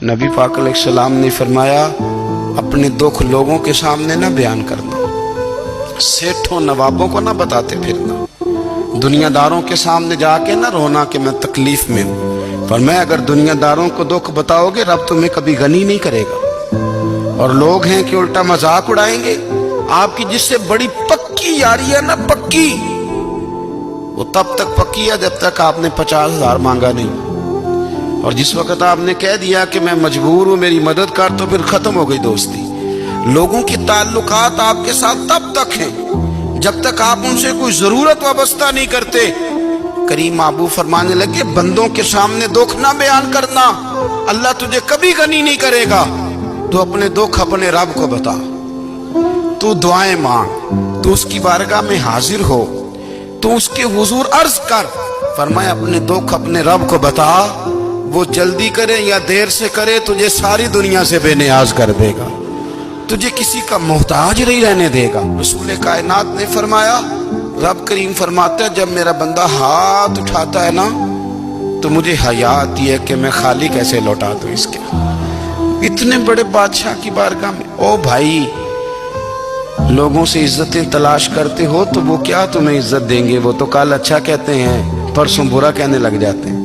نبی پاک علیہ السلام نے فرمایا اپنے دکھ لوگوں کے سامنے نہ بیان کرنا، سیٹھوں نوابوں کو نہ بتاتے پھرنا، دنیا داروں کے سامنے جا کے نہ رونا کہ میں تکلیف میں ہوں۔ فرمایا اگر دنیا داروں کو دکھ بتاؤ گے رب تمہیں کبھی غنی نہیں کرے گا، اور لوگ ہیں کہ الٹا مذاق اڑائیں گے۔ آپ کی جس سے بڑی پکی یاری ہے نا، پکی، وہ تب تک پکی ہے جب تک آپ نے 50,000 مانگا نہیں، اور جس وقت آپ نے کہہ دیا کہ میں مجبور ہوں میری مدد کر، تو پھر ختم ہو گئی دوستی۔ لوگوں کی تعلقات آپ کے ساتھ تب تک ہیں جب تک آپ ان سے کوئی ضرورت وابستہ نہیں کرتے۔ کریم محبوب فرمانے لگے بندوں کے سامنے دکھ نہ بیان کرنا، اللہ تجھے کبھی غنی نہیں کرے گا۔ تو اپنے دکھ اپنے رب کو بتا، تو دعائیں مانگ، تو اس کی بارگاہ میں حاضر ہو، تو اس کے حضور عرض کر۔ فرمایا اپنے دکھ اپنے رب کو بتا، وہ جلدی کرے یا دیر سے کرے تجھے ساری دنیا سے بے نیاز کر دے گا، تجھے کسی کا محتاج نہیں رہنے دے گا۔ رسول کائنات نے فرمایا، رب کریم فرماتا ہے جب میرا بندہ ہاتھ اٹھاتا ہے نا تو مجھے حیا آتی ہے کہ میں خالی کیسے لوٹا دوں اس کے۔ اتنے بڑے بادشاہ کی بارگاہ میں، او بھائی لوگوں سے عزتیں تلاش کرتے ہو تو وہ کیا تمہیں عزت دیں گے؟ وہ تو کل اچھا کہتے ہیں پرسوں برا کہنے لگ جاتے ہیں۔